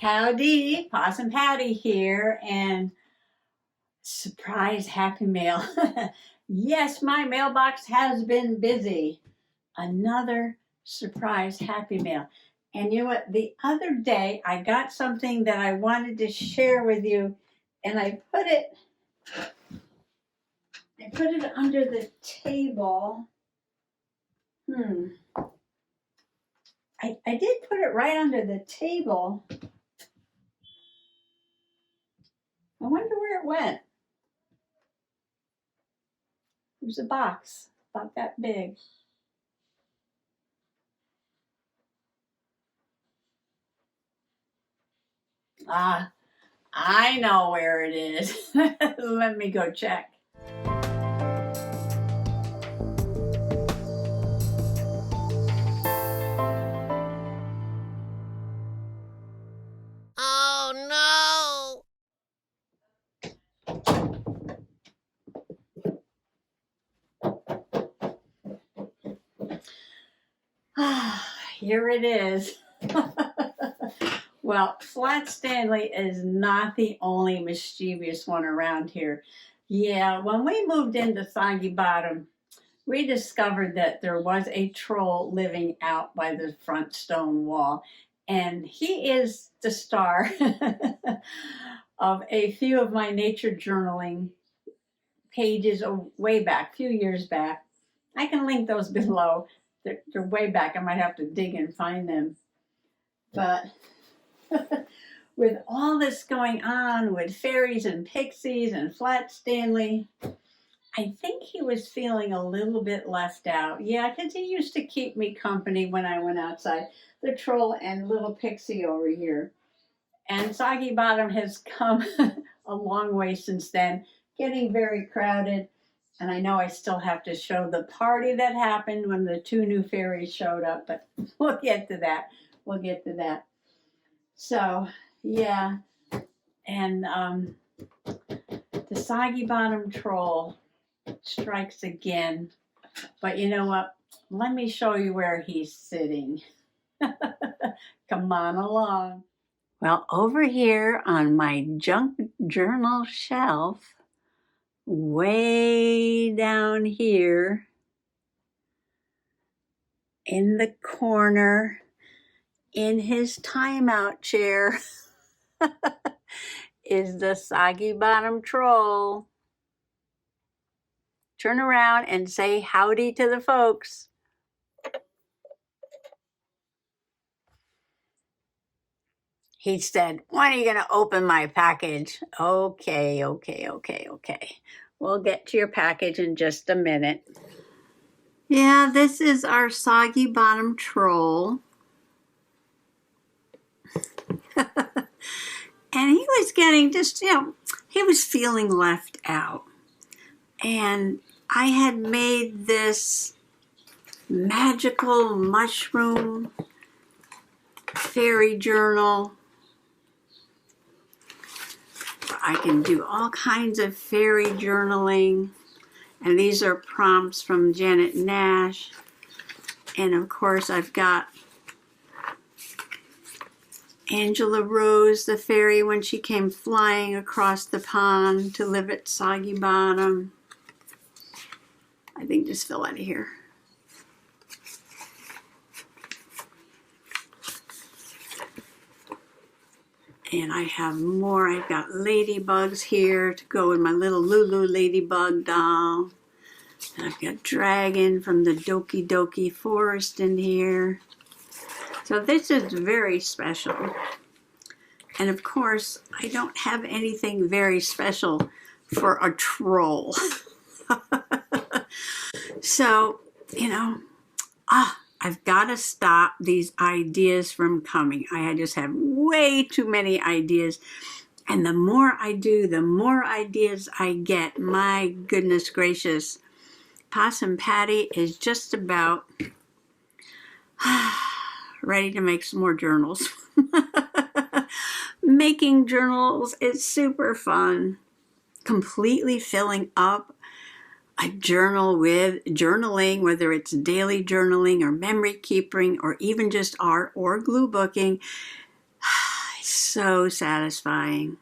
Howdy, Possum Patty here, and surprise happy mail. Yes, my mailbox has been busy. Another surprise happy mail. And you know what? The other day I got something that I wanted to share with you, and I put it under the table. I did put it right under the table. I wonder where it went. It was a box about that big. Ah, I know where it is. Let me go check. Oh Ah, here it is. Well, Flat Stanley is not the only mischievous one around here. Yeah, when we moved into Soggy Bottom, we discovered that there was a troll living out by the front stone wall, and he is the star of a few of my nature journaling pages way back, a few years back. I can link those below. They're way back. I might have to dig and find them. But with all this going on with fairies and pixies and Flat Stanley, I think he was feeling a little bit left out. Yeah, because he used to keep me company when I went outside. The troll and little pixie over here. And Soggy Bottom has come a long way since then, getting very crowded. And I know I still have to show the party that happened when the two new fairies showed up, but we'll get to that. We'll get to that. So, yeah. And the Soggy Bottom troll strikes again. But you know what? Let me show you where he's sitting. Come on along. Well, over here on my junk journal shelf, way down here in the corner, in his timeout chair, is the Soggy Bottom troll. Turn around and say howdy to the folks. He said, when are you going to open my package? Okay. We'll get to your package in just a minute. Yeah, this is our Soggy Bottom troll. And he was getting just, he was feeling left out. And I had made this magical mushroom fairy journal. I can do all kinds of fairy journaling. And these are prompts from Janet Nash. And of course, I've got Angela Rose, the fairy, when she came flying across the pond to live at Soggy Bottom. I think just fell out of here. And I have more. I've got ladybugs here to go with my little Lulu ladybug doll. And I've got dragon from the Doki Doki forest in here. So this is very special. And of course, I don't have anything very special for a troll. So, I've got to stop these ideas from coming. I just have way too many ideas. And the more I do, the more ideas I get. My goodness gracious. Possum Patty is just about ready to make some more journals. Making journals is super fun. Completely filling up a journal with journaling, whether it's daily journaling or memory keeping or even just art or glue booking. It's so satisfying.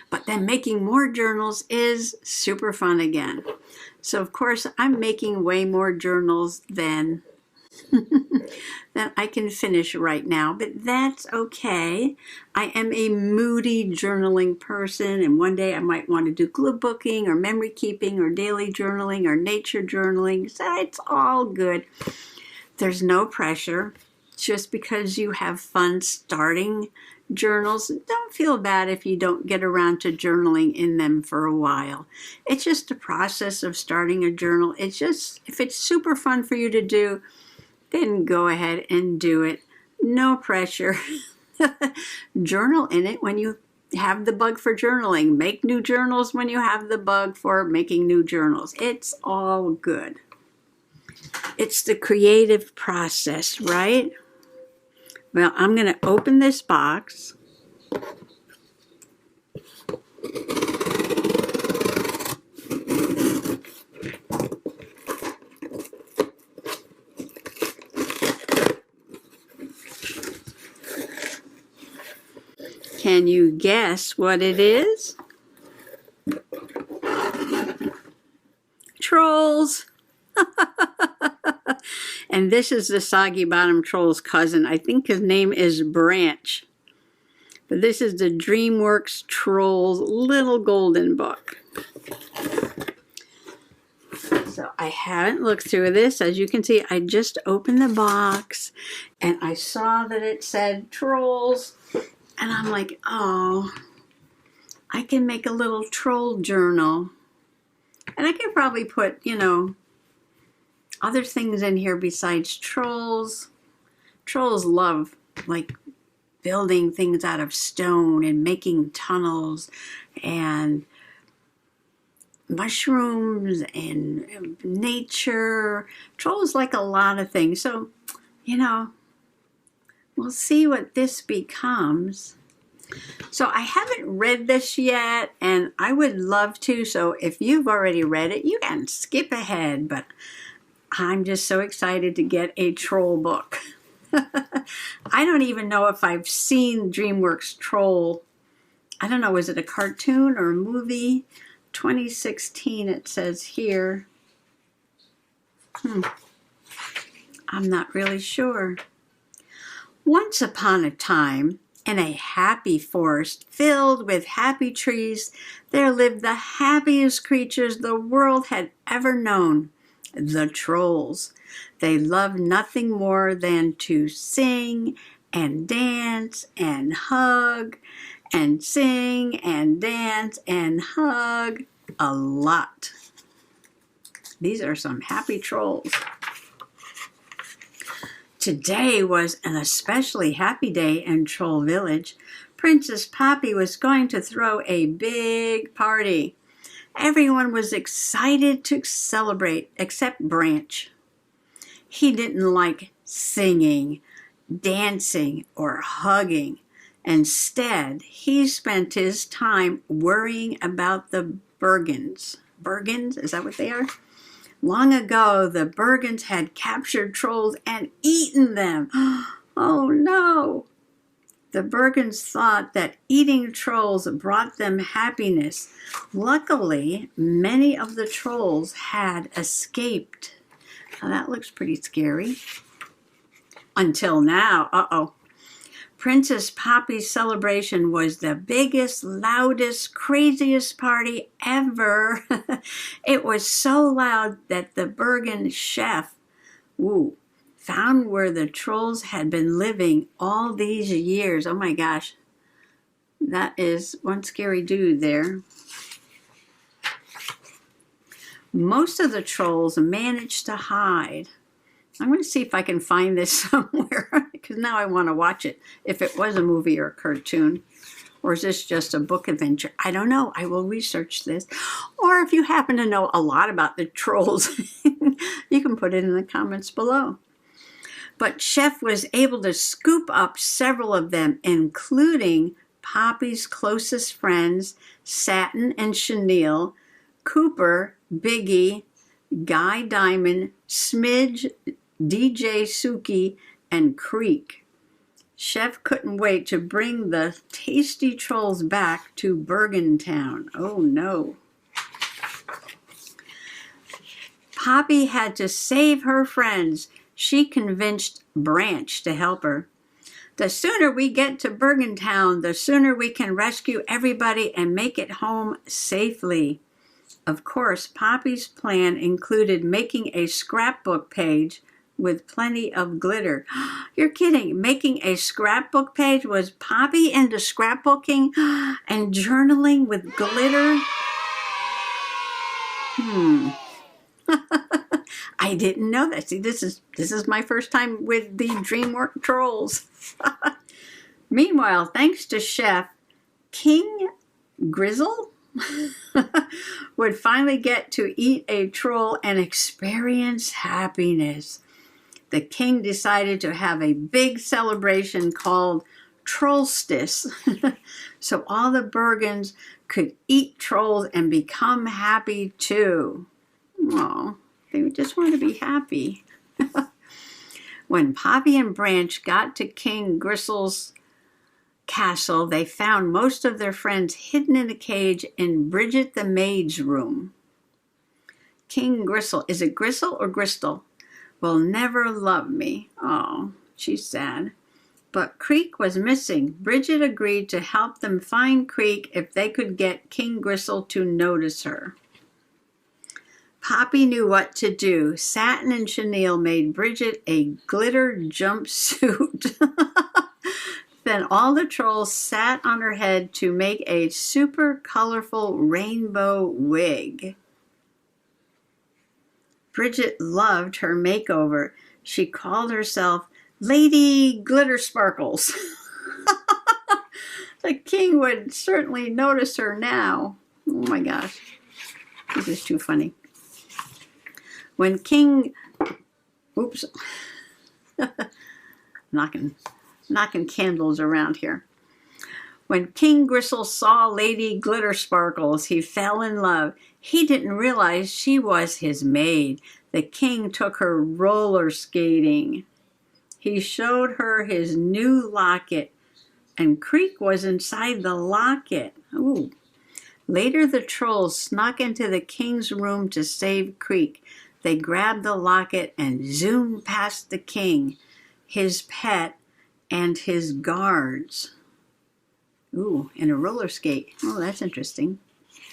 But then making more journals is super fun again. So of course I'm making way more journals than that I can finish right now, but that's okay. I am a moody journaling person, and one day I might want to do glue booking or memory keeping or daily journaling or nature journaling. So it's all good. There's no pressure. Just because you have fun starting journals, don't feel bad if you don't get around to journaling in them for a while. It's just a process of starting a journal. It's just, if it's super fun for you to do, then go ahead and do it. No pressure. Journal in it when you have the bug for journaling. Make new journals when you have the bug for making new journals. It's all good. It's the creative process, right? Well, I'm going to open this box. Can you guess what it is? Trolls. And this is the Soggy Bottom Troll's cousin. I think his name is Branch. But this is the DreamWorks Trolls Little Golden Book. So I haven't looked through this. As you can see, I just opened the box and I saw that it said Trolls. And I'm like, oh, I can make a little troll journal. And I can probably put, you know, other things in here besides trolls. Trolls love, like, building things out of stone and making tunnels and mushrooms and nature. Trolls like a lot of things. So, you know, we'll see what this becomes. So I haven't read this yet, and I would love to. So if you've already read it, you can skip ahead. But I'm just so excited to get a troll book. I don't even know if I've seen DreamWorks Troll. I don't know, was it a cartoon or a movie? 2016 it says here. I'm not really sure. Once upon a time, in a happy forest filled with happy trees, there lived the happiest creatures the world had ever known, the trolls. They loved nothing more than to sing and dance and hug and sing and dance and hug a lot. These are some happy trolls. Today was an especially happy day in Troll Village. Princess Poppy was going to throw a big party. Everyone was excited to celebrate except Branch. He didn't like singing, dancing, or hugging. Instead, he spent his time worrying about the Bergens. Bergens? Is that what they are? Long ago, the Bergens had captured trolls and eaten them. Oh no! The Bergens thought that eating trolls brought them happiness. Luckily, many of the trolls had escaped. Now that looks pretty scary. Until now, uh-oh. Princess Poppy's celebration was the biggest, loudest, craziest party ever. It was so loud that the Bergen chef, found where the trolls had been living all these years. Oh my gosh, that is one scary dude there. Most of the trolls managed to hide. I'm going to see if I can find this somewhere, because now I want to watch it, if it was a movie or a cartoon. Or is this just a book adventure? I don't know. I will research this. Or if you happen to know a lot about the trolls, you can put it in the comments below. But Chef was able to scoop up several of them, including Poppy's closest friends, Satin and Chenille, Cooper, Biggie, Guy Diamond, Smidge, DJ Suki, and Creek. Chef couldn't wait to bring the tasty trolls back to Bergen Town. Oh no. Poppy had to save her friends. She convinced Branch to help her. The sooner we get to Bergen Town, the sooner we can rescue everybody and make it home safely. Of course, Poppy's plan included making a scrapbook page with plenty of glitter. You're kidding. Making a scrapbook page? Was Poppy into scrapbooking and journaling with glitter? I didn't know that. See, this is my first time with the DreamWorks trolls. Meanwhile, thanks to Chef, King Grizzle would finally get to eat a troll and experience happiness. The king decided to have a big celebration called Trollstice, so all the Bergens could eat trolls and become happy too. Aw, they just want to be happy. When Poppy and Branch got to King Gristle's castle, they found most of their friends hidden in a cage in Bridget the maid's room. King Gristle, is it Gristle or Gristle? Will never love me. Oh, she's sad. But Creek was missing. Bridget agreed to help them find Creek if they could get King Gristle to notice her. Poppy knew what to do. Satin and chenille made Bridget a glitter jumpsuit. Then all the trolls sat on her head to make a super colorful rainbow wig. Bridget loved her makeover. She called herself Lady Glitter Sparkles. The king would certainly notice her now. Oh my gosh, this is too funny. When King, oops, knocking candles around here. When King Gristle saw Lady Glitter Sparkles, he fell in love. He didn't realize she was his maid. The king took her roller skating. He showed her his new locket, and Creek was inside the locket. Ooh. Later, the trolls snuck into the king's room to save Creek. They grabbed the locket and zoomed past the king, his pet, and his guards. Ooh, and a roller skate. Oh, that's interesting.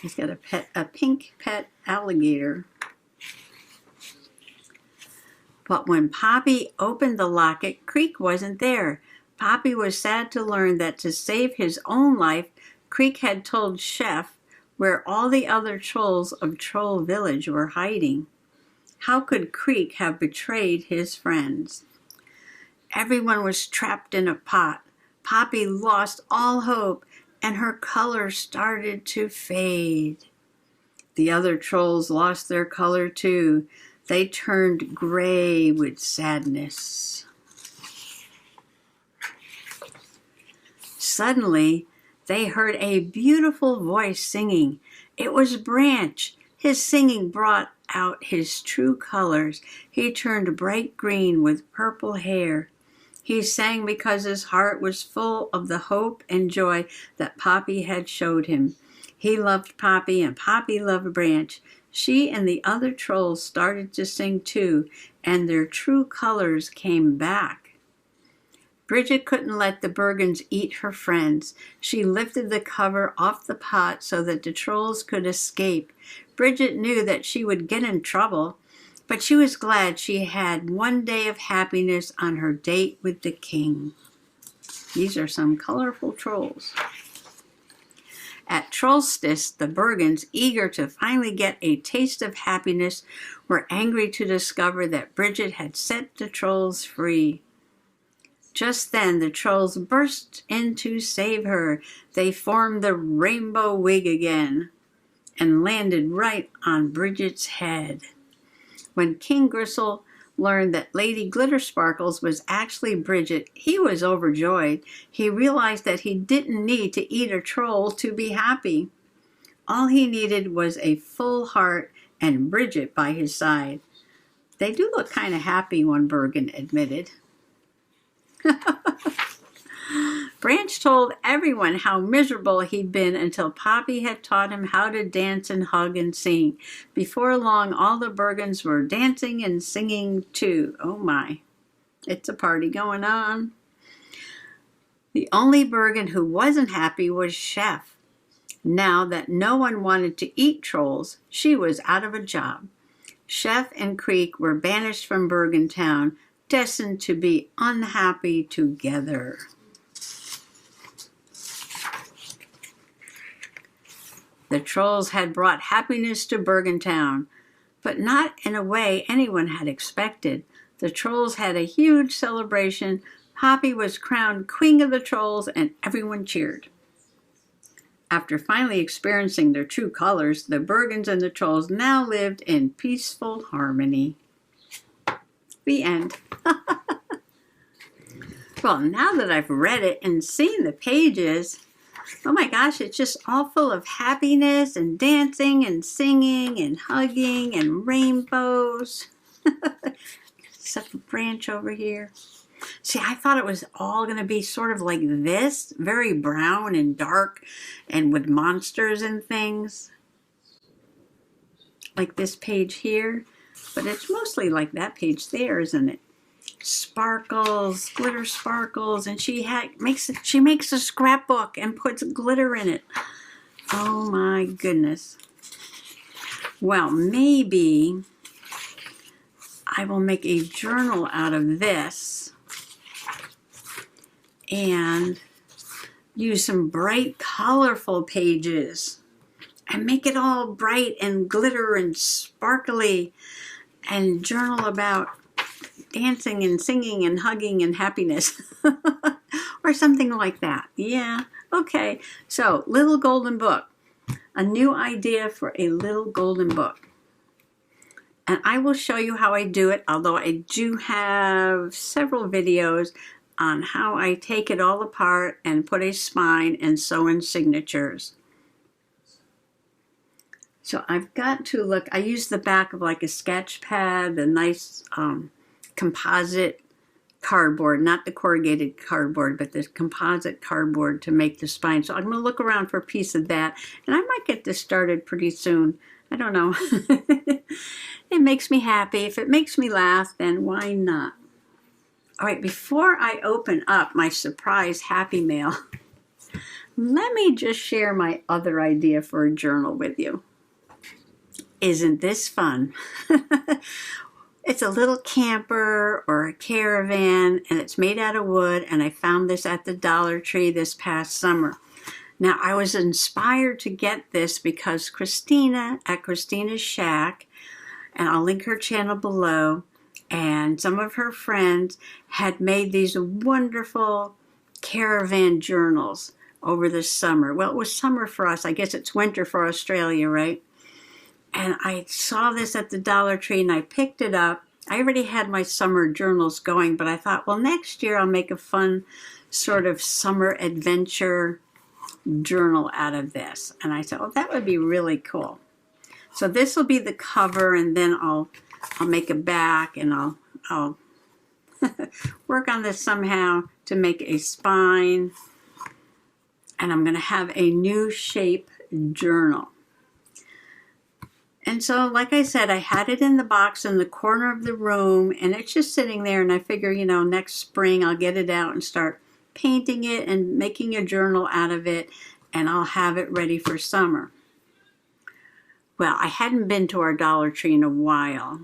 He's got a pink pet alligator. But when Poppy opened the locket, Creek wasn't there. Poppy was sad to learn that to save his own life, Creek had told Chef where all the other trolls of Troll Village were hiding. How could Creek have betrayed his friends? Everyone was trapped in a pot. Poppy lost all hope, and her color started to fade. The other trolls lost their color too. They turned gray with sadness. Suddenly, they heard a beautiful voice singing. It was Branch. His singing brought out his true colors. He turned bright green with purple hair. He sang because his heart was full of the hope and joy that Poppy had showed him. He loved Poppy, and Poppy loved Branch. She and the other trolls started to sing too, and their true colors came back. Bridget couldn't let the Bergens eat her friends. She lifted the cover off the pot so that the trolls could escape. Bridget knew that she would get in trouble, but she was glad she had one day of happiness on her date with the king. These are some colorful trolls. At Trollstice, the Bergens, eager to finally get a taste of happiness, were angry to discover that Bridget had set the trolls free. Just then, the trolls burst in to save her. They formed the rainbow wig again and landed right on Bridget's head. When King Gristle learned that Lady Glitter Sparkles was actually Bridget, he was overjoyed. He realized that he didn't need to eat a troll to be happy. All he needed was a full heart and Bridget by his side. They do look kind of happy, one Bergen admitted. Branch told everyone how miserable he'd been until Poppy had taught him how to dance and hug and sing. Before long, all the Bergens were dancing and singing too. Oh my, it's a party going on. The only Bergen who wasn't happy was Chef. Now that no one wanted to eat trolls, she was out of a job. Chef and Creek were banished from Bergen Town, destined to be unhappy together. The trolls had brought happiness to Bergen Town, but not in a way anyone had expected. The trolls had a huge celebration. Poppy was crowned Queen of the Trolls, and everyone cheered. After finally experiencing their true colors, the Bergens and the trolls now lived in peaceful harmony. The end. Well, now that I've read it and seen the pages, oh my gosh, it's just all full of happiness and dancing and singing and hugging and rainbows. Except for Branch over here. See, I thought it was all going to be sort of like this, very brown and dark and with monsters and things. Like this page here. But it's mostly like that page there, isn't it? Sparkles, glitter sparkles, and she makes a scrapbook and puts glitter in it. Oh my goodness. Well, maybe I will make a journal out of this and use some bright, colorful pages and make it all bright and glitter and sparkly and journal about dancing and singing and hugging and happiness or something like that. Yeah, okay. So, Little Golden Book. A new idea for a little golden book. And I will show you how I do it, although I do have several videos on how I take it all apart and put a spine and sew in signatures. So I've got to look, I use the back of like a sketch pad, the nice composite cardboard, not the corrugated cardboard, but the composite cardboard to make the spine. So I'm going to look around for a piece of that, and I might get this started pretty soon. I don't know. It makes me happy. If it makes me laugh, then why not? All right, before I open up my surprise Happy Mail, let me just share my other idea for a journal with you. Isn't this fun? It's a little camper or a caravan, and it's made out of wood, and I found this at the Dollar Tree this past summer. Now, I was inspired to get this because Kristina at Kristina's Shack, and I'll link her channel below, and some of her friends had made these wonderful caravan journals over the summer. Well, it was summer for us. I guess it's winter for Australia, right? And I saw this at the Dollar Tree and I picked it up. I already had my summer journals going, but I thought, well, next year I'll make a fun sort of summer adventure journal out of this. And I said, oh, that would be really cool. So this will be the cover, and then I'll make a back, and I'll work on this somehow to make a spine. And I'm going to have a new shape journal. And so, like I said, I had it in the box in the corner of the room, and it's just sitting there, and I figure, you know, next spring I'll get it out and start painting it and making a journal out of it, and I'll have it ready for summer. Well, I hadn't been to our Dollar Tree in a while.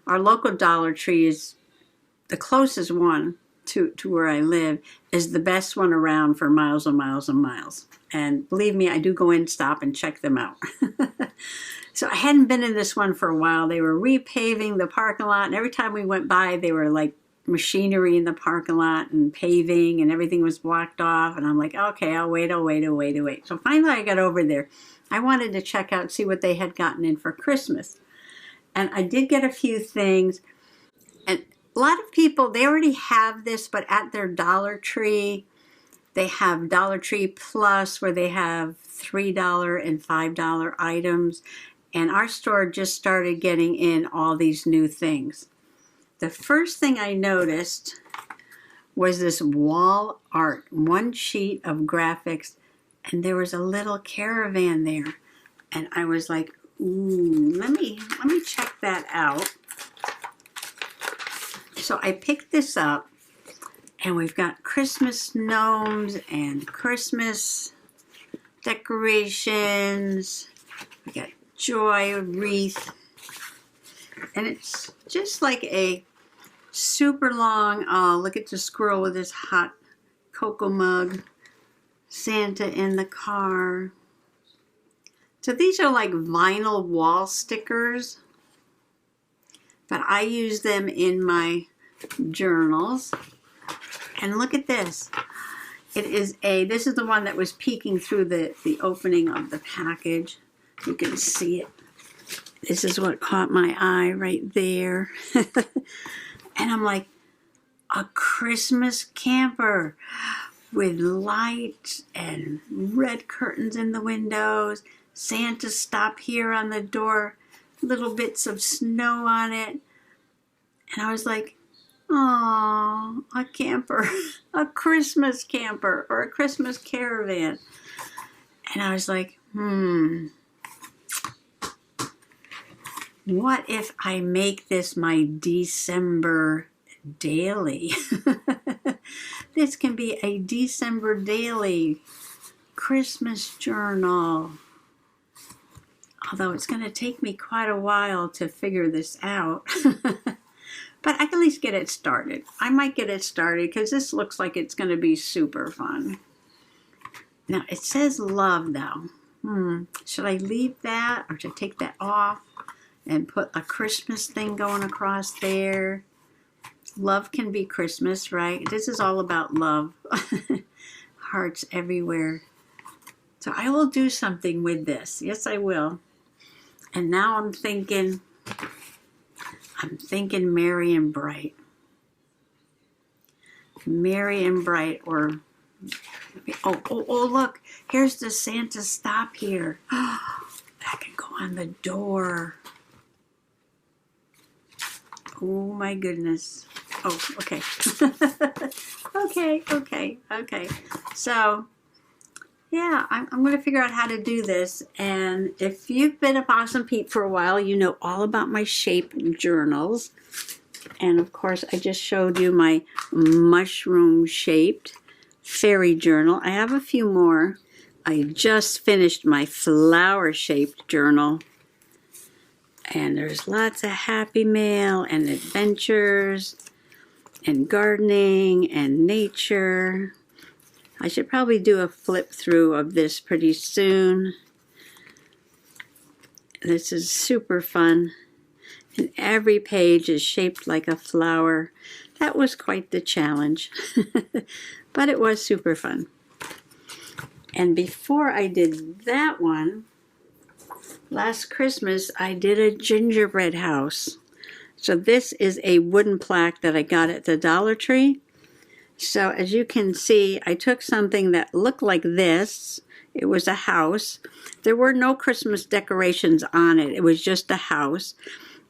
Our local Dollar Tree is the closest one to where I live, is the best one around for miles and miles and miles. And believe me, I do go in, stop, and check them out. So I hadn't been in this one for a while. They were repaving the parking lot, and every time we went by, they were like machinery in the parking lot and paving, and everything was blocked off. And I'm like, okay, I'll wait. So finally I got over there. I wanted to check out, see what they had gotten in for Christmas. And I did get a few things. And a lot of people, they already have this, but at their Dollar Tree, they have Dollar Tree Plus, where they have $3 and $5 items. And our store just started getting in all these new things. The first thing I noticed was this wall art, one sheet of graphics, and there was a little caravan there. And I was like, ooh, let me check that out. So I picked this up, and we've got Christmas gnomes and Christmas decorations. We got joy wreath. And it's just like a super long, oh, look at the squirrel with his hot cocoa mug. Santa in the car. So these are like vinyl wall stickers, but I use them in my journals. And look at this. This is the one that was peeking through the opening of the package. You can see it. This is what caught my eye right there. And I'm like, a Christmas camper with lights and red curtains in the windows. Santa stop here on the door, little bits of snow on it. And I was like, oh, a camper, a Christmas camper or a Christmas caravan. And I was like, what if I make this my December daily? This can be a December daily Christmas journal. Although it's going to take me quite a while to figure this out. But I can at least get it started. I might get it started because this looks like it's going to be super fun. Now it says love though. Should I leave that or should I take that off and put a Christmas thing going across there? Love can be Christmas, right? This is all about love. Hearts everywhere. So I will do something with this. Yes, I will. And now I'm thinking merry and bright. Merry and bright, or oh look, here's the Santa stop here. That can go on the door. Oh my goodness. Oh, okay. okay. So, yeah, I'm going to figure out how to do this. And if you've been a Possum Peep for a while, you know all about my shape journals. And of course, I just showed you my mushroom-shaped fairy journal. I have a few more. I just finished my flower-shaped journal. And there's lots of happy mail and adventures and gardening and nature. I should probably do a flip through of this pretty soon. This is super fun. And every page is shaped like a flower. That was quite the challenge. But it was super fun. And before I did that one, last Christmas, I did a gingerbread house. So this is a wooden plaque that I got at the Dollar Tree. So as you can see, I took something that looked like this. It was a house. There were no Christmas decorations on it. It was just a house.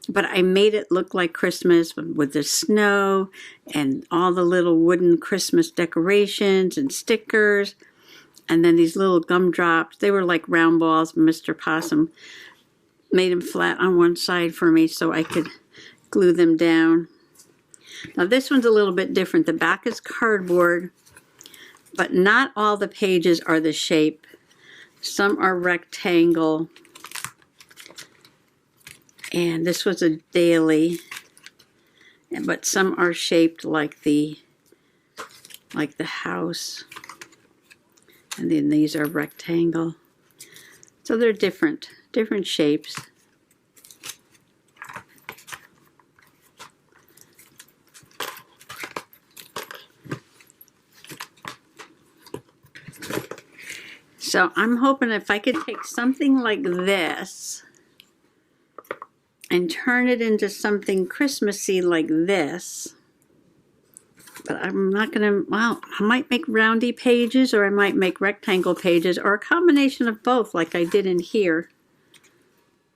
But I made it look like Christmas with the snow and all the little wooden Christmas decorations and stickers. And then these little gumdrops. They were like round balls. Mr. Possum made them flat on one side for me so I could glue them down. Now this one's a little bit different. The back is cardboard, but not all the pages are the shape. Some are rectangle. And this was a daily, but some are shaped like the house. And then these are rectangle. So they're different shapes. So I'm hoping if I could take something like this and turn it into something Christmassy like this. But I'm not going to, well, I might make roundy pages or I might make rectangle pages or a combination of both like I did in here.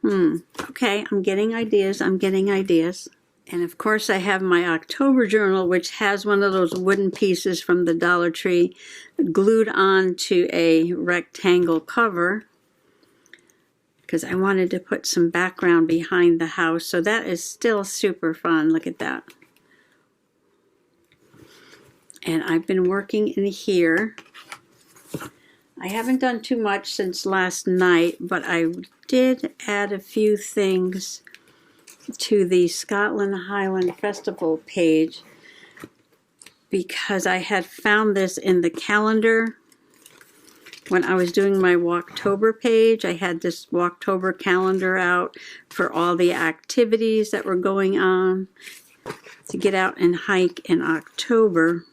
Okay, I'm getting ideas. And of course I have my October journal, which has one of those wooden pieces from the Dollar Tree glued on to a rectangle cover because I wanted to put some background behind the house. So that is still super fun. Look at that. And I've been working in here. I haven't done too much since last night, but I did add a few things to the Scotland Highland Festival page because I had found this in the calendar when I was doing my Walktober page. I had this Walktober calendar out for all the activities that were going on to get out and hike in October.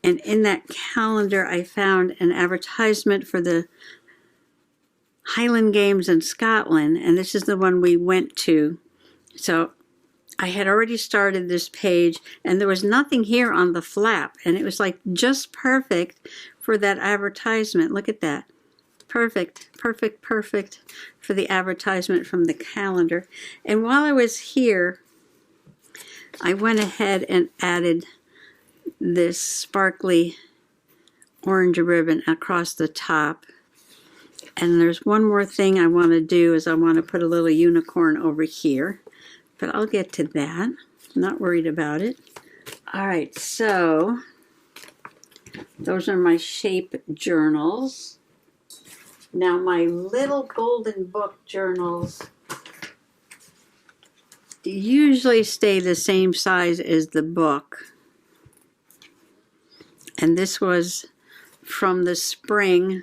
And in that calendar I found an advertisement for the Highland Games in Scotland, and this is the one we went to. So I had already started this page and there was nothing here on the flap, and it was like just perfect for that advertisement. Look at that. Perfect, perfect, perfect for the advertisement from the calendar. And while I was here, I went ahead and added this sparkly orange ribbon across the top. And there's one more thing I want to do is I want to put a little unicorn over here. But I'll get to that. I'm not worried about it. All right, so those are my shape journals. Now my little golden book journals usually stay the same size as the book. And this was from the spring.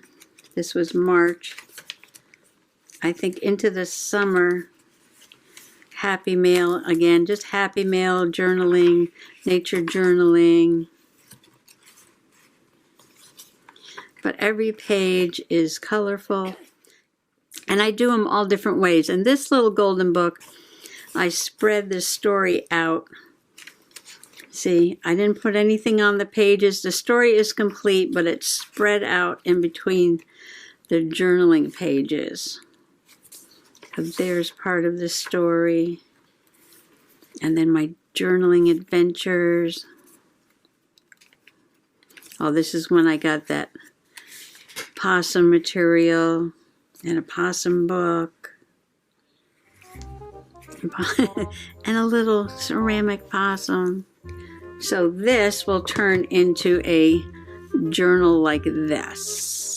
This was March. I think into the summer. Happy mail, again, just happy mail, journaling, nature journaling. But every page is colorful. And I do them all different ways. In this little golden book, I spread the story out. See, I didn't put anything on the pages. The story is complete, but it's spread out in between the journaling pages. There's part of the story. And then my journaling adventures. Oh, this is when I got that possum material and a possum book. And a little ceramic possum. So this will turn into a journal like this.